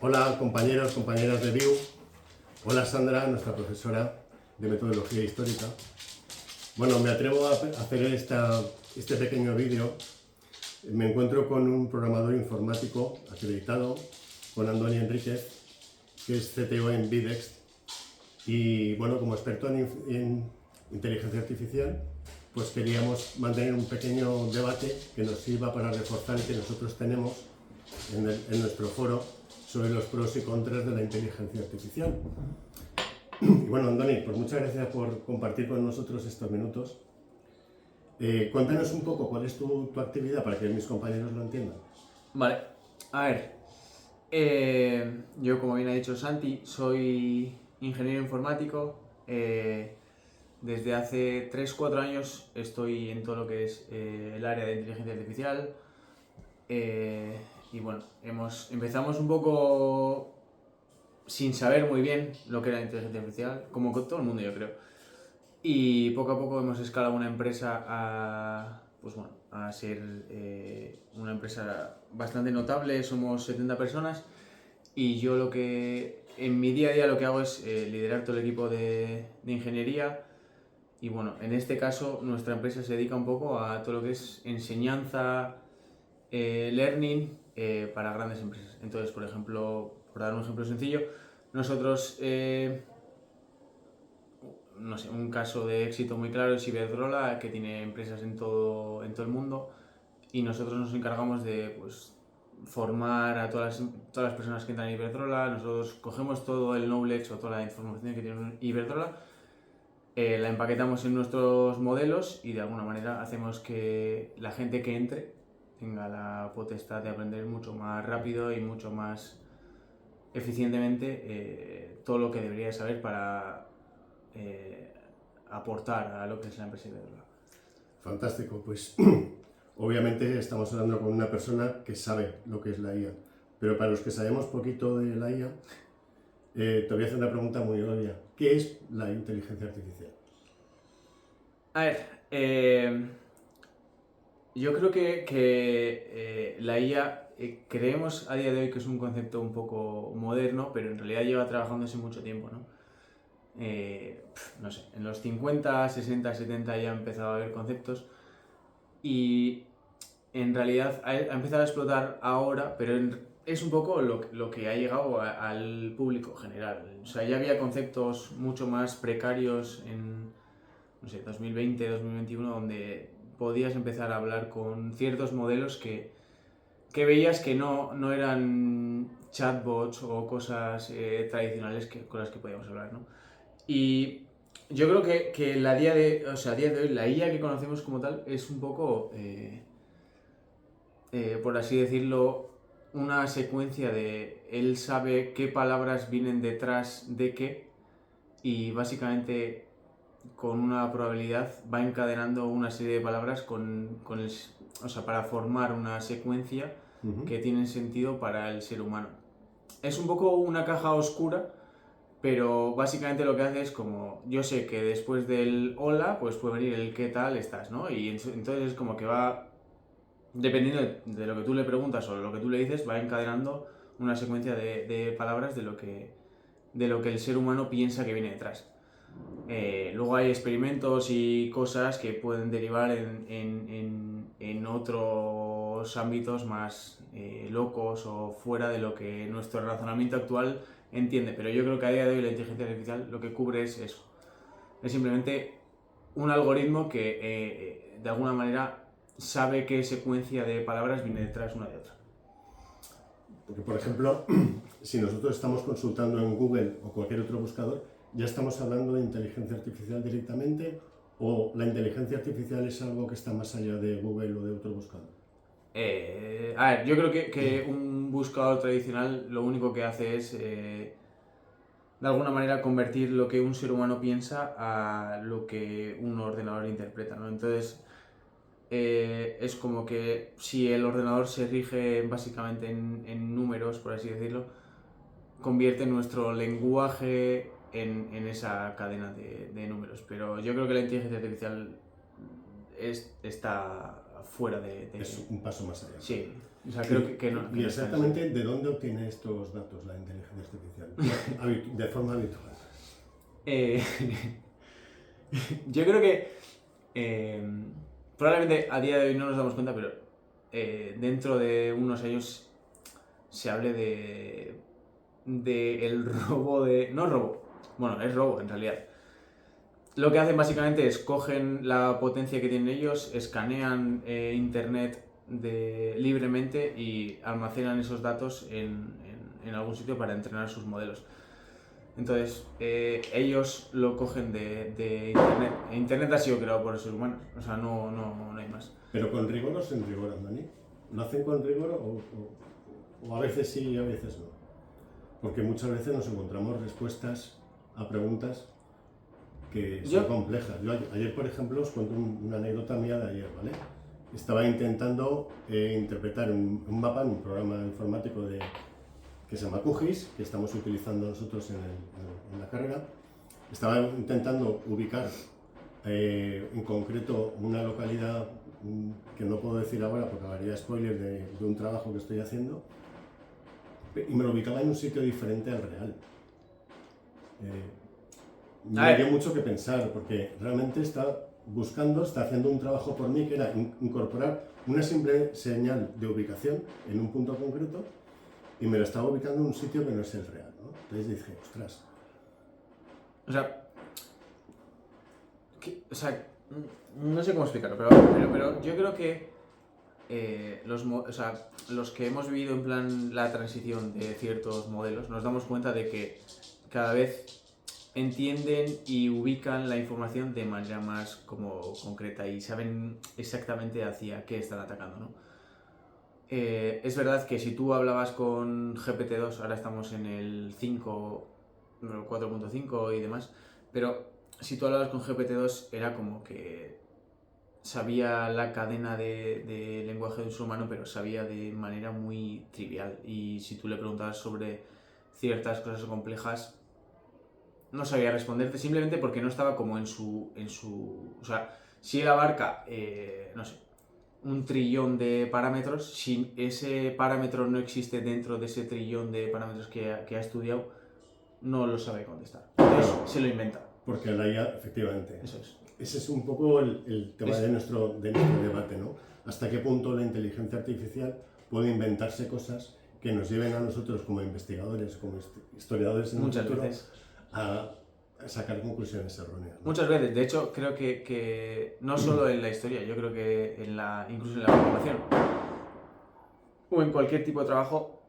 Hola compañeros, compañeras de VIU. Hola Sandra, nuestra profesora de metodología histórica. Bueno, me atrevo a hacer este pequeño vídeo. Me encuentro con un programador informático acreditado, con Andoni Enríquez, que es CTO en Vidext. Y bueno, como experto en inteligencia artificial, pues queríamos mantener un pequeño debate que nos sirva para reforzar el que nosotros tenemos en nuestro foro sobre los pros y contras de la inteligencia artificial. Y bueno, Andoni, pues muchas gracias por compartir con nosotros estos minutos. Cuéntanos un poco cuál es tu actividad para que mis compañeros lo entiendan. Vale, a ver, yo como bien ha dicho Santi, soy ingeniero informático. Desde hace 3-4 años estoy en todo lo que es el área de inteligencia artificial. Y bueno, empezamos un poco sin saber muy bien lo que era la inteligencia artificial, como con todo el mundo yo creo. Y poco a poco hemos escalado una empresa a ser una empresa bastante notable. Somos 70 personas y yo en mi día a día lo que hago es liderar todo el equipo de ingeniería. Y bueno, en este caso nuestra empresa se dedica un poco a todo lo que es enseñanza, learning para grandes empresas. Entonces, por ejemplo, por dar un ejemplo sencillo, nosotros no sé, un caso de éxito muy claro es Iberdrola, que tiene empresas en todo el mundo, y nosotros nos encargamos de pues, formar a todas las personas que entran en Iberdrola. Nosotros cogemos todo el knowledge o toda la información que tiene Iberdrola, la empaquetamos en nuestros modelos y de alguna manera hacemos que la gente que entre tenga la potestad de aprender mucho más rápido y mucho más eficientemente todo lo que debería saber para eh, aportar a lo que es la empresa Iberdrola. Fantástico, pues obviamente estamos hablando con una persona que sabe lo que es la IA, pero para los que sabemos poquito de la IA, te voy a hacer una pregunta muy obvia. ¿Qué es la inteligencia artificial? A ver, yo creo que la IA creemos a día de hoy que es un concepto un poco moderno, pero en realidad lleva trabajándose mucho tiempo, ¿no? No sé, en los 50, 60, 70 ya ha empezado a haber conceptos y en realidad ha empezado a explotar ahora, pero es un poco lo que ha llegado al público general. O sea, ya había conceptos mucho más precarios en, no sé, 2020, 2021, donde podías empezar a hablar con ciertos modelos que veías que no eran chatbots o cosas tradicionales con las que podíamos hablar, ¿no? Y yo creo que a día de hoy la IA que conocemos como tal es un poco, por así decirlo, una secuencia de él sabe qué palabras vienen detrás de qué y básicamente con una probabilidad va encadenando una serie de palabras para formar una secuencia que tiene sentido para el ser humano. Es un poco una caja oscura, pero básicamente lo que hace es como, yo sé que después del hola, pues puede venir el qué tal estás, ¿no? Y entonces es como que va, dependiendo de lo que tú le preguntas o lo que tú le dices, va encadenando una secuencia de palabras de lo que el ser humano piensa que viene detrás. Luego hay experimentos y cosas que pueden derivar en otros ámbitos más locos o fuera de lo que nuestro razonamiento actual entiende. Pero yo creo que a día de hoy la inteligencia artificial lo que cubre es eso. Es simplemente un algoritmo que de alguna manera sabe qué secuencia de palabras viene detrás una de otra. Porque, por ejemplo, si nosotros estamos consultando en Google o cualquier otro buscador, ¿ya estamos hablando de inteligencia artificial directamente o la inteligencia artificial es algo que está más allá de Google o de otro buscador? A ver, yo creo que un buscador tradicional lo único que hace es de alguna manera convertir lo que un ser humano piensa a lo que un ordenador interpreta, ¿no? Entonces, es como que si el ordenador se rige básicamente en números, por así decirlo, convierte nuestro lenguaje en esa cadena de números. Pero yo creo que la inteligencia artificial está fuera de... Es un paso más allá. Sí, o sea, creo que no... ¿Y exactamente de dónde obtiene estos datos la inteligencia artificial? De forma habitual. Yo creo que probablemente a día de hoy no nos damos cuenta, pero dentro de unos años se hable de el robo de... No robo, bueno, es robo en realidad. Lo que hacen básicamente es cogen la potencia que tienen ellos, escanean internet libremente y almacenan esos datos en algún sitio para entrenar sus modelos. Entonces, ellos lo cogen de internet. Internet ha sido creado por seres humanos, o sea, no hay más. ¿Pero con rigor o sin rigor, Andoni? ¿Lo hacen con rigor o a veces sí y a veces no? Porque muchas veces nos encontramos respuestas a preguntas que son complejas. Yo ayer, por ejemplo, os cuento una anécdota mía de ayer, ¿vale? Estaba intentando interpretar un mapa en un programa informático que se llama QGIS, que estamos utilizando nosotros en la carrera. Estaba intentando ubicar en concreto una localidad que no puedo decir ahora porque haría spoiler de un trabajo que estoy haciendo, y me lo ubicaba en un sitio diferente al real. Me dio mucho que pensar, porque realmente está haciendo un trabajo por mí que era incorporar una simple señal de ubicación en un punto concreto, y me lo estaba ubicando en un sitio que no es el real, ¿no? Entonces dije, ostras. O sea, no sé cómo explicarlo, pero yo creo que los que hemos vivido en plan la transición de ciertos modelos, nos damos cuenta de que cada vez entienden y ubican la información de manera más como concreta y saben exactamente hacia qué están atacando, ¿no? Es verdad que si tú hablabas con GPT-2, ahora estamos en el 5, 4.5 y demás, pero si tú hablabas con GPT-2 era como que sabía la cadena de lenguaje de un ser humano, pero sabía de manera muy trivial. Y si tú le preguntabas sobre ciertas cosas complejas, no sabía responderte simplemente porque no estaba como en su o sea, si él abarca, no sé, 1.000.000.000 de parámetros, si ese parámetro no existe dentro de ese 1.000.000.000 de parámetros que ha estudiado, no lo sabe contestar. Entonces, se lo inventa. Porque la IA, efectivamente. Eso es. Ese es un poco el tema de nuestro debate, ¿no? Hasta qué punto la inteligencia artificial puede inventarse cosas que nos lleven a nosotros como investigadores, como historiadores en muchas el futuro, veces a sacar conclusiones erróneas, ¿no? Muchas veces. De hecho, creo que no solo en la historia, yo creo que incluso en la programación o en cualquier tipo de trabajo,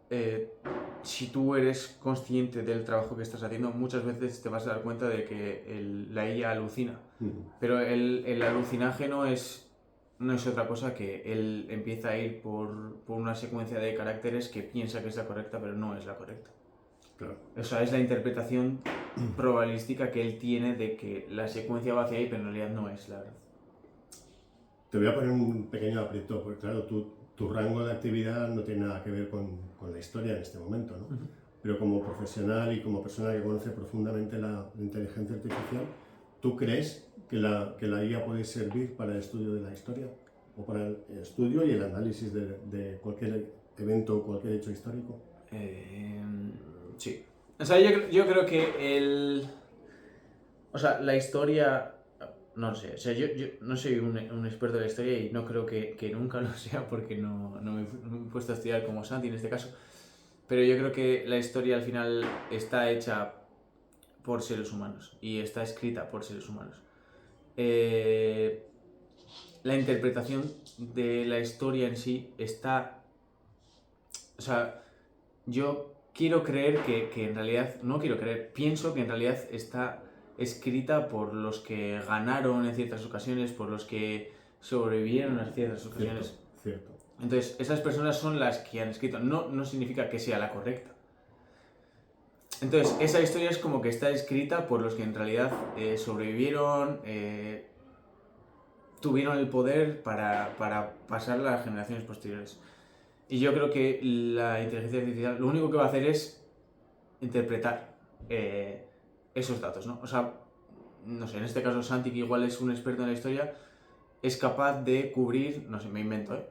si tú eres consciente del trabajo que estás haciendo, muchas veces te vas a dar cuenta de que la IA alucina. Pero el alucinaje no es otra cosa que él empieza a ir por una secuencia de caracteres que piensa que es la correcta, pero no es la correcta. Claro. O sea, es la interpretación probabilística que él tiene de que la secuencia va hacia ahí, pero en realidad no es la verdad. Te voy a poner un pequeño aprieto, porque claro, tu rango de actividad no tiene nada que ver con la historia en este momento, ¿no? Pero como profesional y como persona que conoce profundamente la inteligencia artificial, ¿tú crees que la IA puede servir para el estudio de la historia? ¿O para el estudio y el análisis de cualquier evento o cualquier hecho histórico? Sí. O sea, yo creo que la historia... No sé, o sea, yo no soy un experto de la historia y no creo que nunca lo sea porque no me he puesto a estudiar como Santi en este caso. Pero yo creo que la historia al final está hecha por seres humanos y está escrita por seres humanos. La interpretación de la historia en sí está... O sea, yo quiero creer que en realidad... No quiero creer, pienso que en realidad está escrita por los que ganaron en ciertas ocasiones, por los que sobrevivieron en ciertas ocasiones. Cierto. Entonces, esas personas son las que han escrito. No significa que sea la correcta. Entonces, esa historia es como que está escrita por los que en realidad sobrevivieron, tuvieron el poder para pasarla a las generaciones posteriores. Y yo creo que la inteligencia artificial lo único que va a hacer es interpretar esos datos, ¿no? O sea, no sé, en este caso Santi, que igual es un experto en la historia, es capaz de cubrir, no sé, me invento,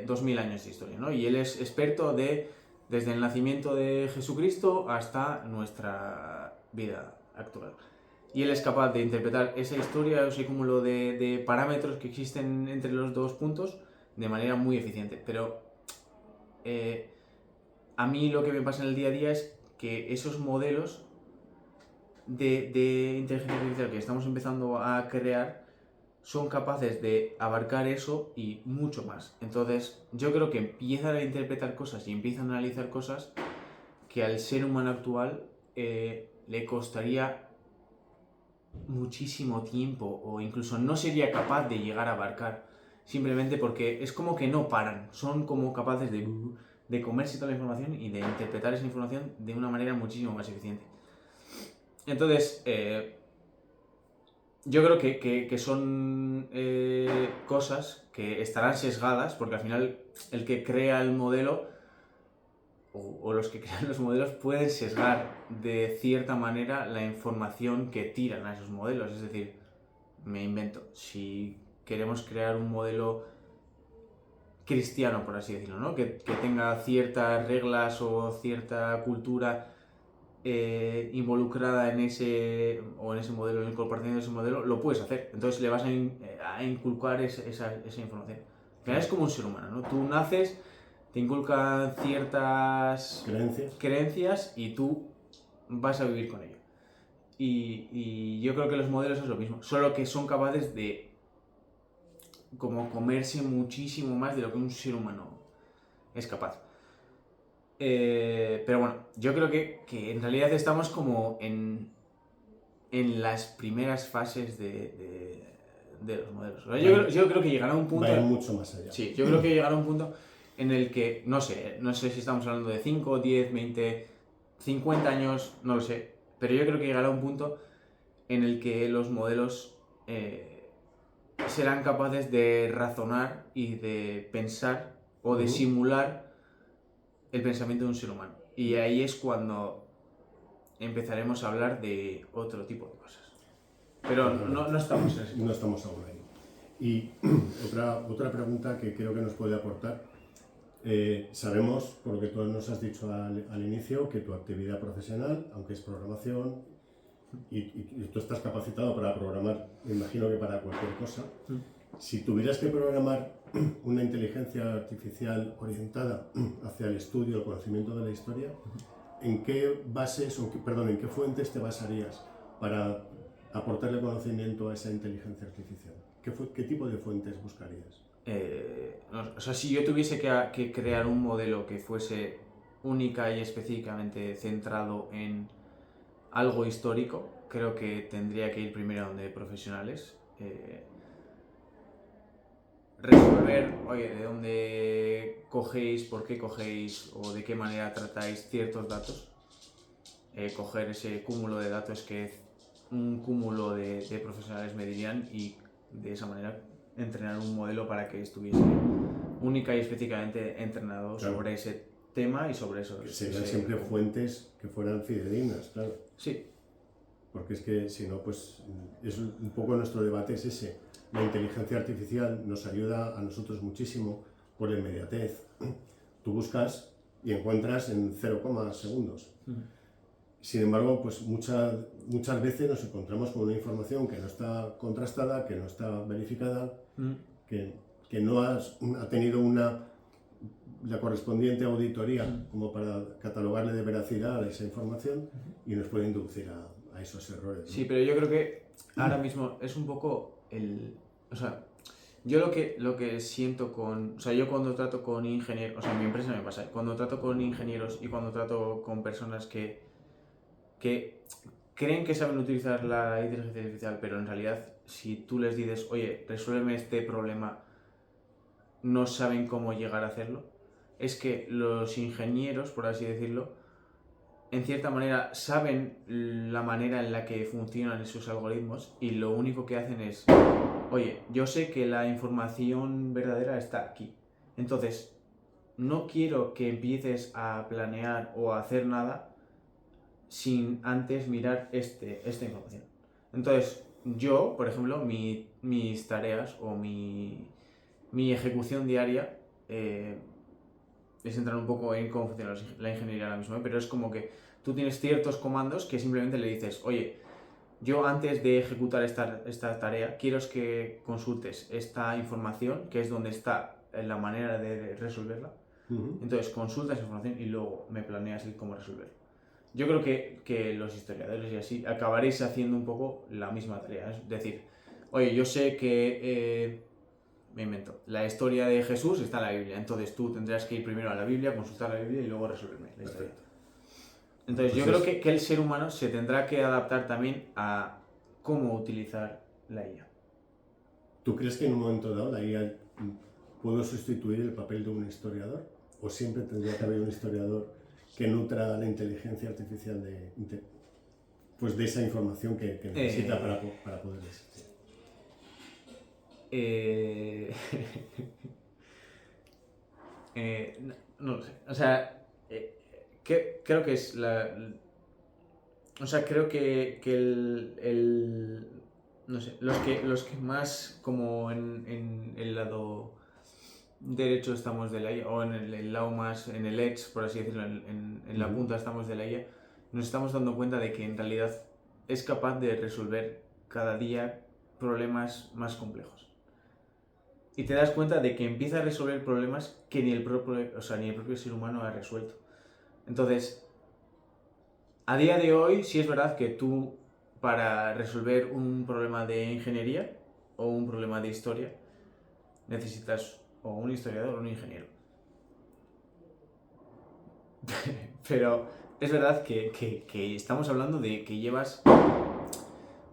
2000 años de historia, ¿no? Y él es experto desde el nacimiento de Jesucristo hasta nuestra vida actual. Y él es capaz de interpretar esa historia, ese cúmulo de parámetros que existen entre los dos puntos de manera muy eficiente. Pero a mí lo que me pasa en el día a día es que esos modelos de inteligencia artificial que estamos empezando a crear son capaces de abarcar eso y mucho más. Entonces, yo creo que empiezan a interpretar cosas y empiezan a analizar cosas que al ser humano actual le costaría muchísimo tiempo o incluso no sería capaz de llegar a abarcar. Simplemente porque es como que no paran. Son como capaces de comerse toda la información y de interpretar esa información de una manera muchísimo más eficiente. Entonces, yo creo que son cosas que estarán sesgadas, porque al final el que crea el modelo o los que crean los modelos pueden sesgar de cierta manera la información que tiran a esos modelos. Es decir, me invento, si queremos crear un modelo cristiano, por así decirlo, ¿no? que tenga ciertas reglas o cierta cultura involucrada en ese modelo, en el compartiendo de ese modelo, lo puedes hacer. Entonces le vas a inculcar esa información. Al final es como un ser humano, ¿no? Tú naces, te inculcan ciertas creencias y tú vas a vivir con ello. Y yo creo que los modelos es lo mismo, solo que son capaces de como comerse muchísimo más de lo que un ser humano es capaz. Pero bueno, yo creo que en realidad estamos como en las primeras fases de los modelos. Yo creo que llegará un punto... Va a ir mucho más allá. Sí, yo creo que llegará un punto en el que, no sé si estamos hablando de 5, 10, 20, 50 años, no lo sé, pero yo creo que llegará un punto en el que los modelos serán capaces de razonar y de pensar o de simular el pensamiento de un ser humano. Y ahí es cuando empezaremos a hablar de otro tipo de cosas. Pero no estamos en ese No estamos aún ahí. Y otra pregunta que creo que nos puede aportar. Sabemos, por lo que tú nos has dicho al inicio, que tu actividad profesional, aunque es programación, y tú estás capacitado para programar, me imagino que para cualquier cosa. Si tuvieras que programar una inteligencia artificial orientada hacia el estudio, el conocimiento de la historia, ¿en qué bases, en qué fuentes te basarías para aportarle conocimiento a esa inteligencia artificial? ¿Qué tipo de fuentes buscarías? O sea, si yo tuviese que crear un modelo que fuese única y específicamente centrado en algo histórico, creo que tendría que ir primero a donde profesionales. Resolver, oye, de dónde cogéis, por qué cogéis o de qué manera tratáis ciertos datos. Coger ese cúmulo de datos que un cúmulo de profesionales me dirían y de esa manera entrenar un modelo para que estuviese única y específicamente entrenado sobre ese tema y sobre eso. Que serían siempre fuentes que fueran fidedignas, claro. Sí. Porque es que si no, pues es un poco nuestro debate es ese. La inteligencia artificial nos ayuda a nosotros muchísimo por la inmediatez. Tú buscas y encuentras en 0, segundos. Sin embargo, pues muchas veces nos encontramos con una información que no está contrastada, que no está verificada, que no ha tenido la correspondiente auditoría como para catalogarle de veracidad a esa información y nos puede inducir a esos errores, ¿no? Sí, pero yo creo que ahora mismo es un poco o sea, yo lo que siento o sea, yo cuando trato con ingenieros, o sea, en mi empresa me pasa, cuando trato con ingenieros y cuando trato con personas que creen que saben utilizar la inteligencia artificial, pero en realidad si tú les dices, oye, resuélveme este problema, no saben cómo llegar a hacerlo, es que los ingenieros, por así decirlo, en cierta manera saben la manera en la que funcionan esos algoritmos y lo único que hacen es, oye, yo sé que la información verdadera está aquí, entonces no quiero que empieces a planear o a hacer nada sin antes mirar esta información. Entonces, yo, por ejemplo, mis tareas o mi ejecución diaria es entrar un poco en cómo funciona la ingeniería ahora mismo, pero es como que tú tienes ciertos comandos que simplemente le dices, oye, yo antes de ejecutar esta tarea quiero es que consultes esta información, que es donde está la manera de resolverla. Entonces consultas esa información y luego me planeas el cómo resolverlo. Yo creo que los historiadores y así acabaréis haciendo un poco la misma tarea. Es decir, oye, yo sé que, me invento, la historia de Jesús está en la Biblia, entonces tú tendrás que ir primero a la Biblia, consultar la Biblia y luego resolverme la historia. Entonces yo creo que el ser humano se tendrá que adaptar también a cómo utilizar la IA. ¿Tú crees que en un momento dado la IA puede sustituir el papel de un historiador? ¿O siempre tendría que haber un historiador que nutra la inteligencia artificial pues de esa información que necesita para poder existir? No lo sé. O sea, creo que es o sea, creo que no sé, los que más como en el lado derecho estamos de la IA, o en el lado más, en el edge, por así decirlo, en la punta estamos de la IA, nos estamos dando cuenta de que en realidad es capaz de resolver cada día problemas más complejos. Y te das cuenta de que empieza a resolver problemas que ni el propio ser humano ha resuelto. Entonces, a día de hoy, sí es verdad que tú, para resolver un problema de ingeniería o un problema de historia, necesitas o un historiador o un ingeniero. Pero es verdad que estamos hablando de que llevas,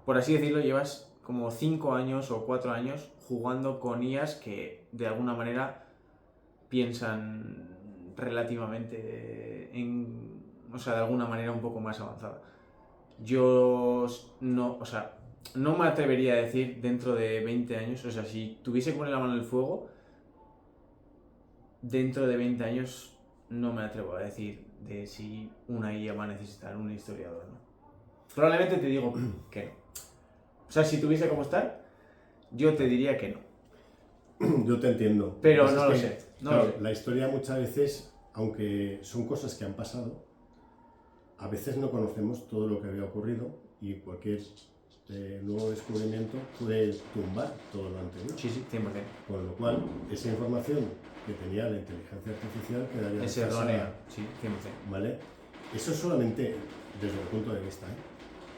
por así decirlo, llevas como 5 años o 4 años jugando con IAs que de alguna manera piensan relativamente o sea, de alguna manera un poco más avanzada. Yo no, o sea, no me atrevería a decir dentro de 20 años, o sea, si tuviese que poner la mano en el fuego, dentro de 20 años no me atrevo a decir de si una IA va a necesitar un historiador o no. Probablemente te digo que no. O sea, si tuviese como estar, yo te diría que no. Yo te entiendo. Pero no lo sé. Claro, la historia muchas veces, aunque son cosas que han pasado, a veces no conocemos todo lo que había ocurrido y cualquier nuevo descubrimiento puede tumbar todo lo anterior. Sí, 100%. Con lo cual, esa información que tenía la inteligencia artificial quedaría es errónea, sí, 100%. ¿Vale? Eso solamente desde el punto de vista,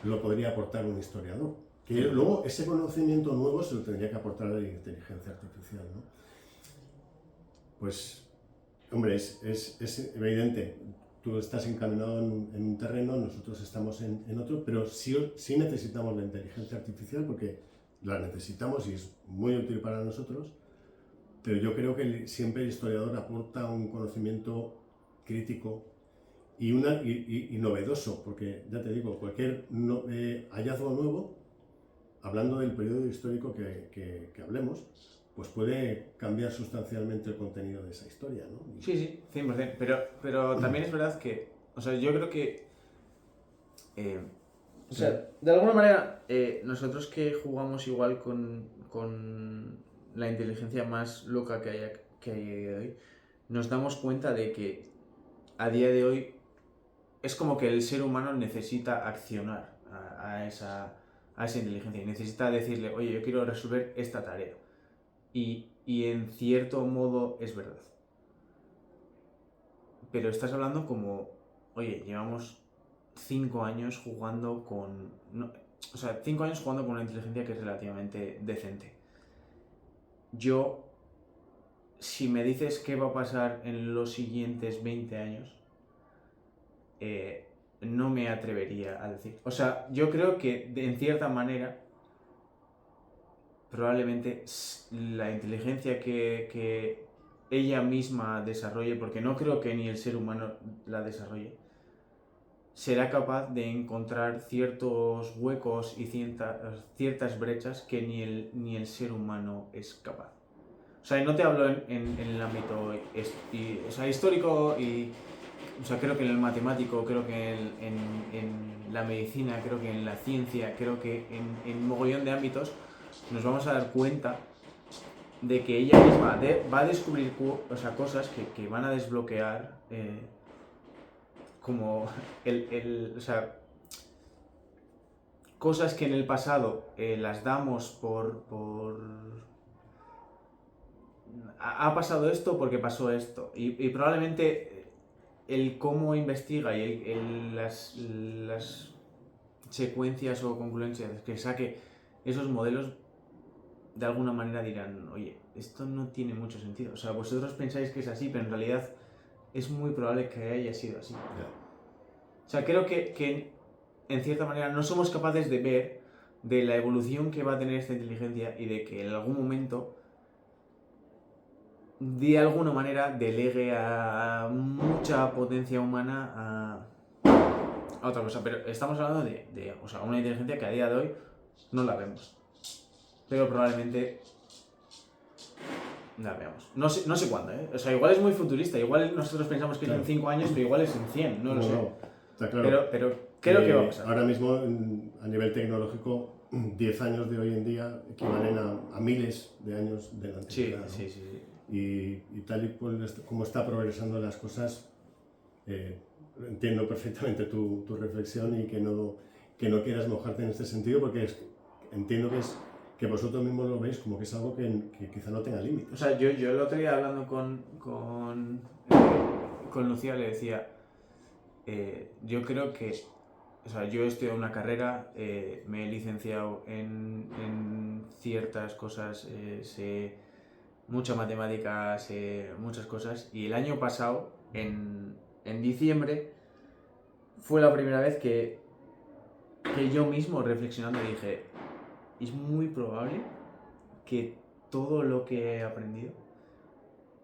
lo podría aportar un historiador. Que luego ese conocimiento nuevo se lo tendría que aportar a la inteligencia artificial, ¿no? Pues, hombre, es evidente. Tú estás encaminado en un terreno, nosotros estamos en otro, pero sí necesitamos la inteligencia artificial porque la necesitamos y es muy útil para nosotros, pero yo creo que siempre el historiador aporta un conocimiento crítico y novedoso, porque ya te digo, cualquier hallazgo nuevo, hablando del periodo histórico que hablemos, pues puede cambiar sustancialmente el contenido de esa historia, ¿no? Sí, 100%. Pero también es verdad que, o sea, yo creo que, o sea, de alguna manera, nosotros que jugamos igual con la inteligencia más loca que hay hoy, nos damos cuenta de que a día de hoy es como que el ser humano necesita accionar a esa inteligencia y necesita decirle, oye, yo quiero resolver esta tarea. Y en cierto modo es verdad. Pero estás hablando como, oye, llevamos 5 años jugando con... o sea, 5 años jugando con una inteligencia que es relativamente decente. Yo, si me dices qué va a pasar en los siguientes 20 años, no me atrevería a decir. O sea, yo creo que en cierta manera probablemente la inteligencia que ella misma desarrolle, porque no creo que ni el ser humano la desarrolle, será capaz de encontrar ciertos huecos y ciertas brechas que ni el ser humano es capaz. O sea, no te hablo en el ámbito histórico y o sea, creo que en el matemático, creo que en la medicina, creo que en la ciencia, creo que en un mogollón de ámbitos nos vamos a dar cuenta de que ella misma va a descubrir cosas que van a desbloquear como o sea, cosas que en el pasado las damos ha pasado esto porque pasó esto. Y probablemente el cómo investiga y las secuencias o concluencias que saque esos modelos, de alguna manera dirán, oye, esto no tiene mucho sentido. O sea, vosotros pensáis que es así, pero en realidad es muy probable que haya sido así. Yeah. O sea, creo que en cierta manera no somos capaces de ver de la evolución que va a tener esta inteligencia y de que en algún momento de alguna manera delegue a mucha potencia humana a otra cosa. Pero estamos hablando de o sea, una inteligencia que a día de hoy no la vemos. Pero probablemente la veamos. No sé cuándo, ¿eh? O sea, igual es muy futurista. Igual nosotros pensamos que es en 5 años, pero igual es en 100. No lo sé. Está claro. Pero creo que va a pasar. Ahora mismo, a nivel tecnológico, 10 años de hoy en día equivalen a miles de años de la antigüedad. ¿no? Sí. Y tal y como está progresando las cosas, entiendo perfectamente tu reflexión y que no quieras mojarte en este sentido, porque entiendo que vosotros mismos lo veis como que es algo que quizá no tenga límites. O sea, yo el otro día hablando con Lucía le decía, yo creo que, o sea, yo he estudiado una carrera, me he licenciado en ciertas cosas, sé mucha matemática, sé muchas cosas, y el año pasado, en diciembre, fue la primera vez que yo mismo reflexionando dije, es muy probable que todo lo que he aprendido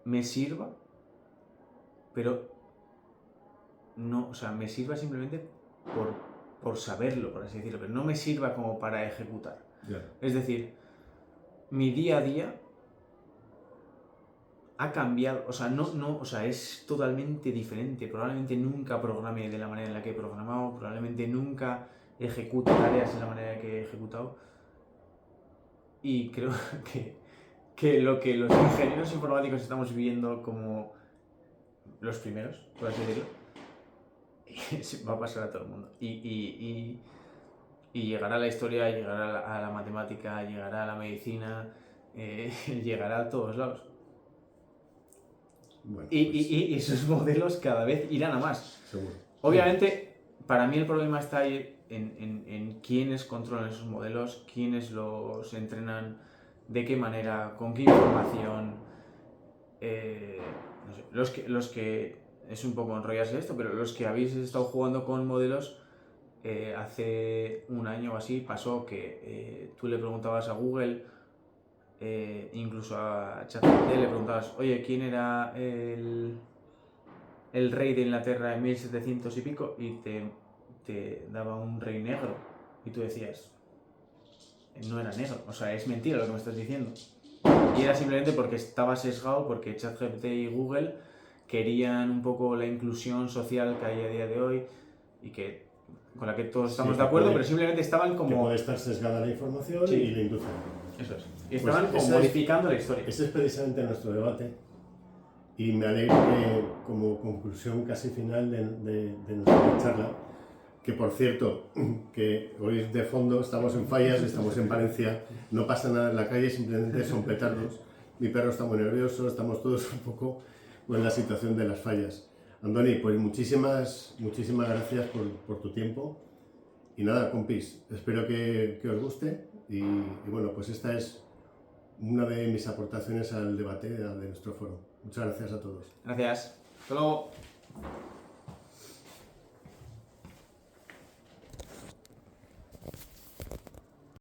me sirva, pero no, o sea, me sirva simplemente por saberlo, por así decirlo, pero no me sirva como para ejecutar. Yeah. Es decir, mi día a día ha cambiado, o sea, o sea, es totalmente diferente. Probablemente nunca programe de la manera en la que he programado, probablemente nunca ejecute tareas de la manera que he ejecutado. Y creo que lo que los ingenieros informáticos estamos viviendo como los primeros, por así decirlo, va a pasar a todo el mundo. Y llegará a la historia, llegará a la matemática, llegará a la medicina, llegará a todos lados. Bueno, y esos modelos cada vez irán a más. Seguro. Obviamente, para mí el problema está ahí en quiénes controlan esos modelos, quiénes los entrenan, de qué manera, con qué información. No sé, los que es un poco enrollarse esto, pero los que habéis estado jugando con modelos, hace un año o así pasó que tú le preguntabas a Google, incluso a ChatGPT le preguntabas, oye, ¿quién era el rey de Inglaterra en 1700 y pico? Y te daba un rey negro. Y tú decías, no era negro, o sea, es mentira lo que me estás diciendo. Y era simplemente porque estaba sesgado, porque ChatGPT y Google querían un poco la inclusión social que hay a día de hoy y con la que todos estamos de acuerdo, pero simplemente estaban como... Que puede estar sesgada la información y la inducen. Eso es. Y estaban como modificando la historia. Ese es precisamente nuestro debate y me alegro que, como conclusión casi final de nuestra charla, que por cierto, que hoy de fondo estamos en Fallas, estamos en Valencia, no pasa nada en la calle, simplemente son petardos. Mi perro está muy nervioso, estamos todos un poco en la situación de las Fallas. Andoni, pues muchísimas gracias por tu tiempo. Y nada, compis, espero que os guste. Y bueno, pues esta es una de mis aportaciones al debate de nuestro foro. Muchas gracias a todos. Gracias. Hasta luego.